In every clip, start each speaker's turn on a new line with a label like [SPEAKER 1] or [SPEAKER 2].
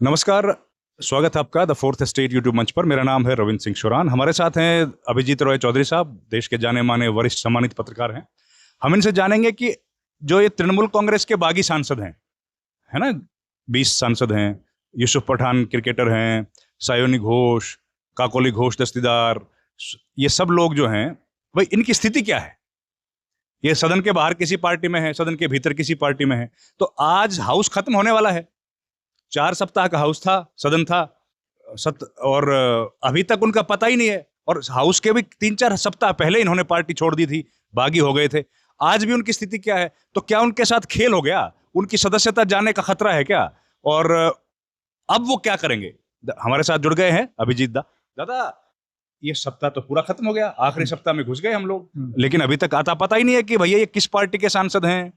[SPEAKER 1] नमस्कार। स्वागत है आपका द फोर्थ स्टेट यूट्यूब मंच पर। मेरा नाम है रविंद्र सिंह शुरान। हमारे साथ हैं अभिजीत रॉय चौधरी साहब, देश के जाने माने वरिष्ठ सम्मानित पत्रकार हैं। हम इनसे जानेंगे कि जो ये तृणमूल कांग्रेस के बागी सांसद हैं, है ना, 20 सांसद हैं, यूसुफ पठान क्रिकेटर हैं, सायोनी घोष, काकोली घोष दस्तीदार, ये सब लोग जो हैं, भाई इनकी स्थिति क्या है? ये सदन के बाहर किसी पार्टी में है, सदन के भीतर किसी पार्टी में है। तो आज हाउस खत्म होने वाला है। 4 सप्ताह का हाउस था, सदन था, और अभी तक उनका पता ही नहीं है। और हाउस के भी 3-4 सप्ताह पहले इन्होंने पार्टी छोड़ दी थी, बागी हो गए थे। आज भी उनकी स्थिति क्या है? तो क्या उनके साथ खेल हो गया? उनकी सदस्यता जाने का खतरा है क्या? और अब वो क्या करेंगे? हमारे साथ जुड़ गए हैं अभिजीत दादा। ये सप्ताह तो पूरा खत्म हो गया, आखिरी सप्ताह में घुस गए हम लोग, लेकिन अभी तक आता पता ही नहीं है कि भैया ये किस पार्टी के सांसद हैं,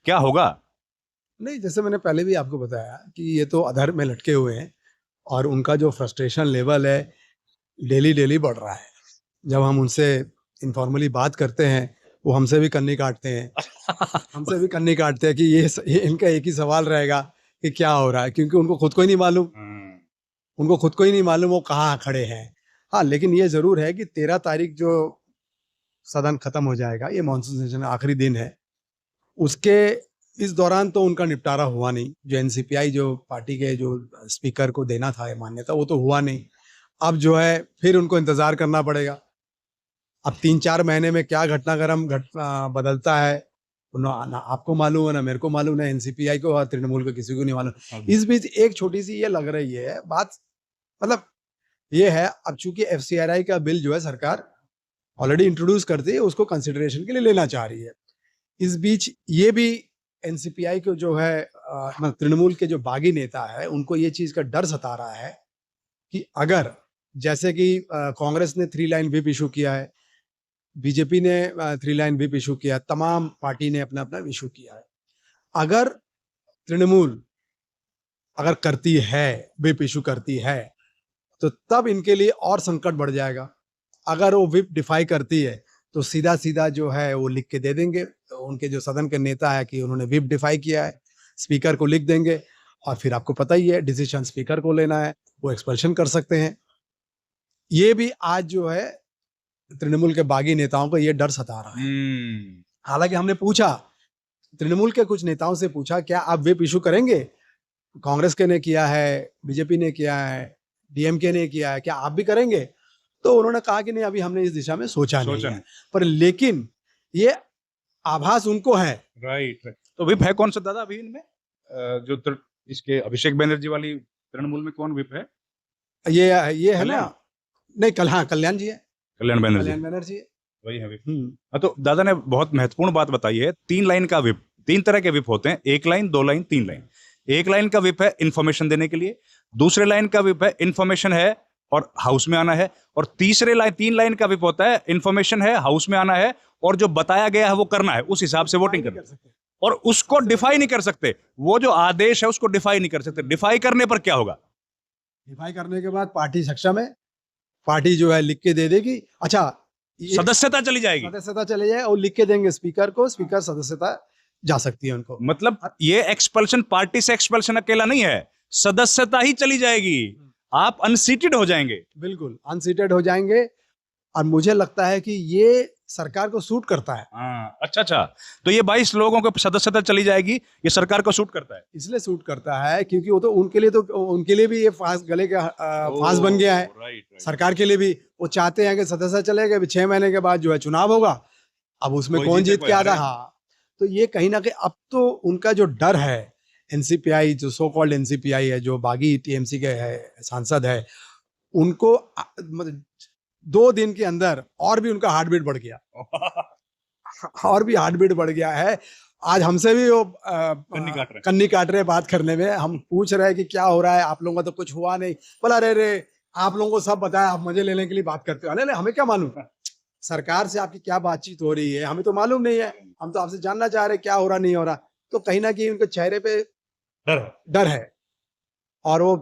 [SPEAKER 1] क्या होगा?
[SPEAKER 2] नहीं, जैसे मैंने पहले भी आपको बताया कि ये तो अधर में लटके हुए हैं और उनका जो फ्रस्ट्रेशन लेवल है डेली डेली बढ़ रहा है। जब हम उनसे इनफॉर्मली बात करते हैं, वो हमसे भी कन्नी काटते हैं हमसे भी कन्नी काटते हैं कि ये इनका एक ही सवाल रहेगा कि क्या हो रहा है, क्योंकि उनको खुद को ही नहीं मालूम। उनको खुद को ही नहीं मालूम वो कहाँ खड़े हैं। हाँ, लेकिन ये जरूर है कि 13 तारीख जो सदन खत्म हो जाएगा, ये मानसून सेशन आखिरी दिन है, उसके इस दौरान तो उनका निपटारा हुआ नहीं। जो एनसीपीआई जो पार्टी के जो स्पीकर को देना था मान्यता, वो तो हुआ नहीं। अब जो है फिर उनको इंतजार करना पड़ेगा। अब 3-4 महीने में क्या घटनाक्रम बदलता है, ना आपको मालूम है, ना मेरे को मालूम, ना एनसीपीआई को और तृणमूल को, किसी को नहीं मालूम। इस बीच एक छोटी सी ये लग रही है बात, मतलब ये है, अब चूंकि एफसीआरआई का बिल जो है सरकार ऑलरेडी इंट्रोड्यूस करती है, उसको कंसिडरेशन के लिए लेना चाह रही है। इस बीच ये भी एनसीपीआई को जो है मतलब तृणमूल के जो बागी नेता है, उनको ये चीज का डर सता रहा है कि अगर जैसे कि कांग्रेस ने 3 लाइन व्हिप इशू किया है, बीजेपी ने 3 लाइन व्हिप इशू किया, तमाम पार्टी ने अपना अपना इशू किया है। अगर तृणमूल अगर करती है, व्हिप इशू करती है, तो तब इनके लिए और संकट बढ़ जाएगा। अगर वो व्हिप डिफाई करती है तो सीधा सीधा जो है वो लिख के दे देंगे, तो उनके जो सदन के नेता है कि उन्होंने व्हिप डिफाई किया है, स्पीकर को लिख देंगे, और फिर आपको पता ही है डिसीजन स्पीकर को लेना है, वो एक्सपल्शन कर सकते हैं। ये भी आज जो है तृणमूल के बागी नेताओं को ये डर सता रहा है। हालांकि हमने पूछा, तृणमूल के कुछ नेताओं से पूछा, क्या आप व्हिप इशू करेंगे? कांग्रेस के ने किया है, बीजेपी ने किया है, डीएमके ने किया है, क्या आप भी करेंगे? तो उन्होंने कहा कि नहीं, अभी हमने इस दिशा में सोचा नहीं है। पर लेकिन ये आभास उनको है।
[SPEAKER 1] राइट। तो विप है कौन सा दादा अभी इनमें? इसके अभिषेक बनर्जी वाली तृणमूल में कौन विप है?
[SPEAKER 2] ये है ना, नहीं कल्याण जी है,
[SPEAKER 1] कल्याण
[SPEAKER 2] कल्याण
[SPEAKER 1] बनर्जी
[SPEAKER 2] बनर्जी है,
[SPEAKER 1] वही है विप। हाँ, तो दादा ने बहुत महत्वपूर्ण बात बताई है। 3 लाइन का विप, 3 तरह के विप होते हैं, 1 लाइन, 2 लाइन, 3 लाइन। 1 लाइन का विप है इंफॉर्मेशन देने के लिए, दूसरे लाइन का विप है इंफॉर्मेशन है और हाउस में आना है, और 3 लाइन का विप होता है इंफॉर्मेशन है, हाउस में आना है, और जो बताया गया है वो करना है, उस हिसाब से वोटिंग करना है। और उसको डिफाई नहीं कर सकते, वो जो आदेश है उसको डिफाई नहीं कर सकते। डिफाई करने पर क्या होगा?
[SPEAKER 2] डिफाई करने के बाद पार्टी सक्षम है, पार्टी जो है लिख के दे देगी। अच्छा,
[SPEAKER 1] सदस्यता चली जाएगी,
[SPEAKER 2] सदस्यता चले जाए और लिख के देंगे स्पीकर को, स्पीकर सदस्यता जा सकती है उनको।
[SPEAKER 1] मतलब ये एक्सपल्शन, पार्टी से एक्सपल्शन अकेला नहीं है, सदस्यता ही चली जाएगी, आप अनसीटेड हो जाएंगे।
[SPEAKER 2] बिल्कुल अनसीटेड हो जाएंगे। और मुझे लगता है कि ये सरकार को सूट करता है।
[SPEAKER 1] अच्छा, तो ये 22 लोगों को सदस्यता चली जाएगी, ये सरकार को सूट करता है।
[SPEAKER 2] इसलिए सूट करता है क्योंकि वो तो उनके लिए भी ये फांस, गले का फांस बन गया है।
[SPEAKER 1] राइट।
[SPEAKER 2] सरकार के लिए भी वो चाहते हैं कि सदस्य चलेगा, 6 महीने के बाद जो है चुनाव होगा, अब उसमें कौन जीत के आता है। हाँ, तो ये कहीं ना कहीं अब तो उनका जो डर है, एनसीपीआई जो सो कॉल्ड एनसीपीआई है, जो बागी टीएमसी के है सांसद है, उनको 2 दिन के अंदर और भी उनका हार्ट बीट बढ़ गया और भी हार्ट बीट बढ़ गया है। आज हमसे भी वो कन्नी काट रहे बात करने में। हम पूछ रहे हैं कि क्या हो रहा है, आप लोगों का तो कुछ हुआ नहीं। बोला अरे आप लोगों को सब बताया, आप मजे लेने के लिए बात करते हो। नहीं, हमें क्या मालूम सरकार से आपकी क्या बातचीत हो रही है, हमें तो मालूम नहीं है। हम तो आपसे जानना चाह रहे क्या हो रहा नहीं हो रहा। तो कहीं ना कहीं उनके चेहरे पे डर है और वो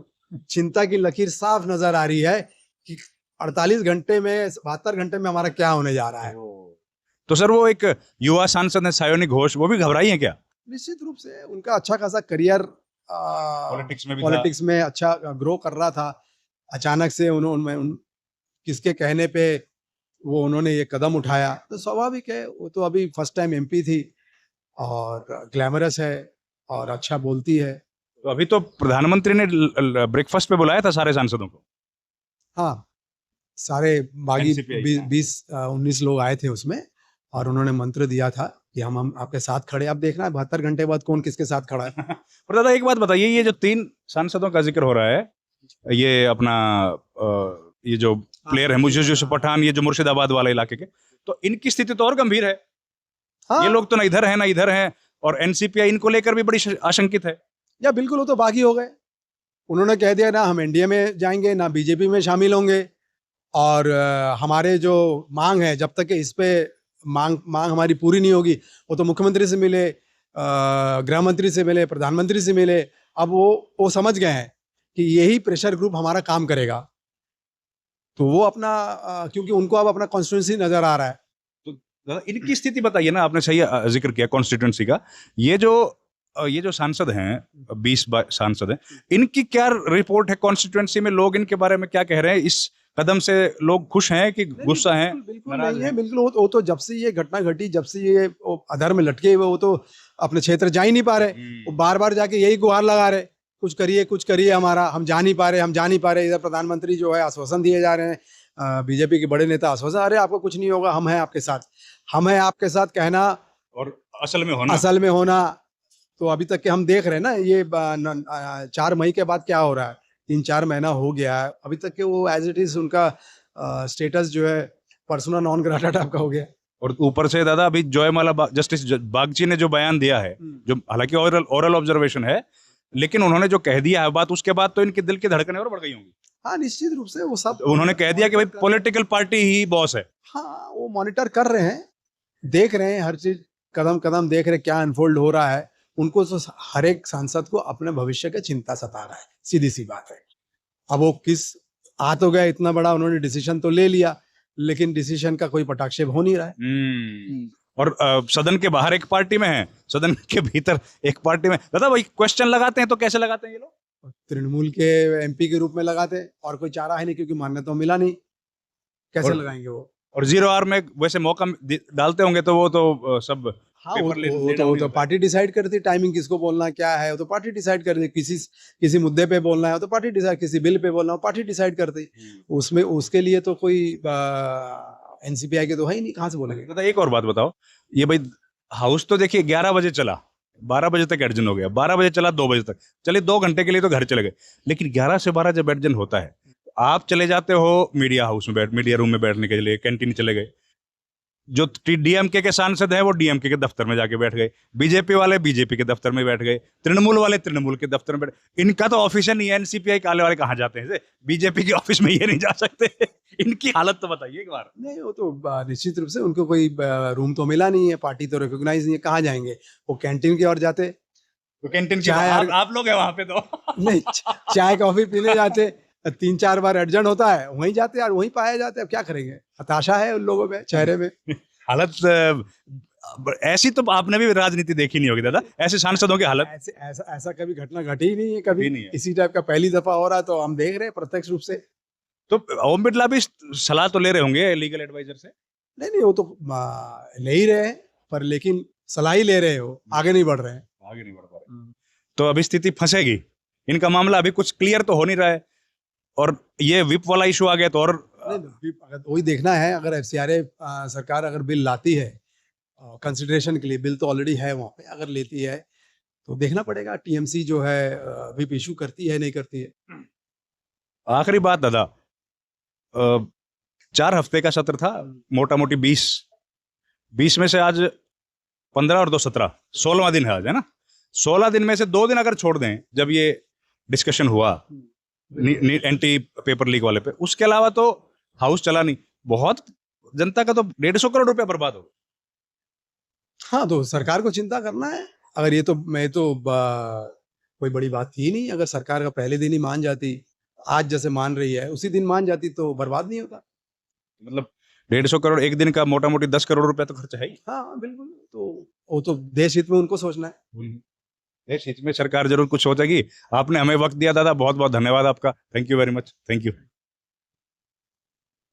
[SPEAKER 2] चिंता की लकीर साफ नजर आ रही है कि 48 घंटे में, 72 घंटे में हमारा क्या होने जा रहा है।
[SPEAKER 1] तो सर, वो एक युवा सांसद है सायोनी घोष, वो भी घबराई है क्या?
[SPEAKER 2] निश्चित रूप से उनका अच्छा खासा करियर
[SPEAKER 1] पॉलिटिक्स में भी था।
[SPEAKER 2] पॉलिटिक्स में अच्छा ग्रो कर रहा था, अचानक से किसके कहने पे वो उन्होंने ये कदम उठाया, तो स्वाभाविक है, वो तो अभी फर्स्ट टाइम एमपी थी और ग्लैमरस है और अच्छा बोलती है।
[SPEAKER 1] तो अभी तो प्रधानमंत्री ने ब्रेकफास्ट पे बुलाया था सारे सांसदों को।
[SPEAKER 2] हाँ, सारे बागी
[SPEAKER 1] NCPI, हाँ।
[SPEAKER 2] 19 लोग आए थे उसमें और उन्होंने मंत्र दिया था कि हम आपके साथ खड़े। अब देखना है 72 घंटे बाद कौन किसके साथ खड़ा है।
[SPEAKER 1] पर दादा एक बात बताइए, ये जो 3 सांसदों का जिक्र हो रहा है, ये अपना ये जो प्लेयर है मुझे जो पठान, ये जो मुर्शिदाबाद वाले इलाके के, तो इनकी स्थिति तो और गंभीर है।
[SPEAKER 2] हाँ,
[SPEAKER 1] ये लोग तो ना इधर है ना इधर है, और एनसीपीआई इनको लेकर भी बड़ी आशंकित है।
[SPEAKER 2] या बिल्कुल वो तो बागी हो गए। उन्होंने कह दिया ना हम एनडीए में जाएंगे ना बीजेपी में शामिल होंगे, और हमारे जो मांग है जब तक कि इस पे मांग हमारी पूरी नहीं होगी, वो तो मुख्यमंत्री से मिले, गृह मंत्री से मिले, प्रधानमंत्री से मिले। अब वो समझ गए हैं कि यही प्रेशर ग्रुप हमारा काम करेगा, तो वो अपना क्योंकि उनको अब अपना कॉन्स्टिट्यूंसी नजर आ रहा है।
[SPEAKER 1] तो दादा इनकी स्थिति बताइए ना, आपने सही जिक्र किया कॉन्स्टिट्यूंसी का। ये जो सांसद हैं, 20 सांसद हैं, इनकी क्या रिपोर्ट है कॉन्स्टिट्यूंसी में? लोग इनके बारे में क्या कह रहे हैं? इस कदम से लोग खुश हैं कि गुस्सा हैं?
[SPEAKER 2] बिल्कुल नहीं है, बिल्कुल। वो तो जब से ये घटना घटी, जब से ये अधर में लटके हुए, वो तो अपने क्षेत्र जा ही नहीं पा रहे। वो बार बार जाके यही गुहार लगा रहे, कुछ करिए हमारा, हम जा नहीं पा रहे। इधर प्रधानमंत्री जो है आश्वासन दिए जा रहे हैं, बीजेपी के बड़े नेता आश्वासन, अरे आपको कुछ नहीं होगा, हम हैं आपके साथ कहना
[SPEAKER 1] और असल में होना।
[SPEAKER 2] तो अभी तक के हम देख रहे हैं ना, ये 4 मई के बाद क्या हो रहा है, 3-4 महीना हो गया है, अभी तक के वो एज इट इज उनका स्टेटस जो है पर्सोना नॉन ग्राटा टाइप का हो गया।
[SPEAKER 1] और ऊपर से दादा अभी जयमाला जस्टिस बागची ने जो बयान दिया है, जो हालांकि ओरल ऑब्जर्वेशन है, लेकिन उन्होंने जो कह दिया है बात, उसके बाद तो इनके दिल की धड़कनें और बढ़ गई होंगी।
[SPEAKER 2] हाँ, निश्चित रूप से वो सब
[SPEAKER 1] उन्होंने कह दिया कि भाई पॉलिटिकल पार्टी ही बॉस है।
[SPEAKER 2] हाँ, वो मॉनिटर कर रहे हैं, देख रहे हैं, हर चीज कदम कदम देख रहे हैं क्या अनफोल्ड हो रहा है। उनको तो हर एक सांसद को अपने भविष्य की चिंता सता रहा है, सीधी सी बात है। अब वो आ तो गया इतना बड़ा, उन्होंने डिसीजन तो ले लिया, लेकिन डिसीजन का कोई पटाक्षेप हो नहीं रहा है।
[SPEAKER 1] और सदन के बाहर एक पार्टी में है, सदन के भीतर एक पार्टी में। दादा वही क्वेश्चन लगाते हैं तो कैसे लगाते हैं ये लोग?
[SPEAKER 2] तृणमूल के एमपी के रूप में लगाते हैं, और कोई चारा है नहीं, क्योंकि मान्यता तो मिला नहीं, कैसे लगाएंगे वो?
[SPEAKER 1] और 0 आवर में वैसे मौका डालते होंगे तो वो तो सब
[SPEAKER 2] हाँ, वो तो पार्टी डिसाइड करती है टाइमिंग, किसको बोलना क्या है, वो तो पार्टी डिसाइड करती है। किसी मुद्दे पे बोलना है तो पार्टी डिसाइड, किसी बिल पे बोलना हो पार्टी डिसाइड करती। उसमें उसके लिए तो कोई एनसीपीआई के तो है ही नहीं, कहाँ से बोलेंगे?
[SPEAKER 1] दादा एक और बात बताओ, ये भाई हाउस तो देखिए 11 बजे चला, 12 बजे तक एडजन हो गया, 12 बजे चला, 2 बजे तक चले, 2 घंटे के लिए तो घर चले गए। लेकिन 11 से 12 जब एडजन होता है, आप चले जाते हो मीडिया रूम में बैठने के लिए, कैंटीन चले गए। जो डीएमके के सांसद हैं वो डीएमके के दफ्तर में जाके बैठ गए, बीजेपी वाले बीजेपी के दफ्तर में बैठ गए, तृणमूल वाले तृणमूल के दफ्तर में बैठ। इनका तो ऑफिस नहीं है, एनसीपीआई काले वाले कहाँ जाते हैं? बीजेपी के ऑफिस में ये नहीं जा सकते। इनकी हालत तो बताइए एक बार।
[SPEAKER 2] नहीं, वो तो निश्चित रूप से उनको कोई रूम तो मिला नहीं है, पार्टी तो रिकॉग्नाइज नहीं है, कहाँ जाएंगे? वो कैंटीन की ओर जाते,
[SPEAKER 1] तो कैंटीन
[SPEAKER 2] चाय
[SPEAKER 1] आप लोग हैं वहां पे तो
[SPEAKER 2] नहीं, चाय कॉफी पीने जाते, 3-4 बार एडजन होता है, वहीं जाते यार, वहीं पाए जाते। अब क्या करेंगे? हताशा है उन लोगों में, चेहरे में।
[SPEAKER 1] हालत ऐसी तो आपने भी राजनीति देखी नहीं होगी दादा, ऐसे सांसदों की हालत।
[SPEAKER 2] ऐसा कभी घटना घटी ही नहीं है, कभी
[SPEAKER 1] नहीं है।
[SPEAKER 2] इसी टाइप का पहली दफा हो रहा है, तो हम देख रहे हैं प्रत्यक्ष रूप से।
[SPEAKER 1] तो ओम बिरला भी सलाह तो ले रहे होंगे लीगल एडवाइजर से?
[SPEAKER 2] नहीं, वो तो ले ही रहे हैं, पर लेकिन सलाह ही ले रहे हो, आगे नहीं बढ़ रहे हैं।
[SPEAKER 1] आगे नहीं बढ़ पा रहे, तो अभी स्थिति फंसेगी। इनका मामला अभी कुछ क्लियर तो हो नहीं रहा है, और ये विप वाला इशू आ गया तो और
[SPEAKER 2] अगर वही देखना है, अगर एफसीआरए सरकार अगर बिल लाती है कंसिडरेशन के लिए, बिल तो ऑलरेडी है वहाँ पे, अगर लेती है तो देखना पड़ेगा टीएमसी जो है विप इशू करती है नहीं करती है।
[SPEAKER 1] आखिरी बात दादा, 4 हफ्ते का सत्र था, मोटा मोटी 20 में से आज 15 और 2 17, 16वां दिन है आज, है ना? 16 दिन में से 2 दिन अगर छोड़ दें, जब ये डिस्कशन हुआ एंटी पेपर लीक वाले पे, उसके अलावा तो हाउस चला नहीं। बहुत जनता का तो 150 करोड़ रुपया बर्बाद हो।
[SPEAKER 2] हाँ, तो सरकार को चिंता करना है। अगर ये तो कोई बड़ी बात थी नहीं, अगर सरकार का पहले दिन ही मान जाती, आज जैसे मान रही है उसी दिन मान जाती, तो बर्बाद नहीं होता।
[SPEAKER 1] मतलब 150 करोड़ एक दिन का, मोटा मोटी 10 करोड़ रुपया तो खर्चा है ही।
[SPEAKER 2] हाँ, बिल्कुल। तो वो तो देश हित में उनको सोचना है।
[SPEAKER 1] इसमें सरकार जरूर कुछ सोचेगी। आपने हमें वक्त दिया दादा, बहुत बहुत धन्यवाद आपका। Thank you very much. Thank you.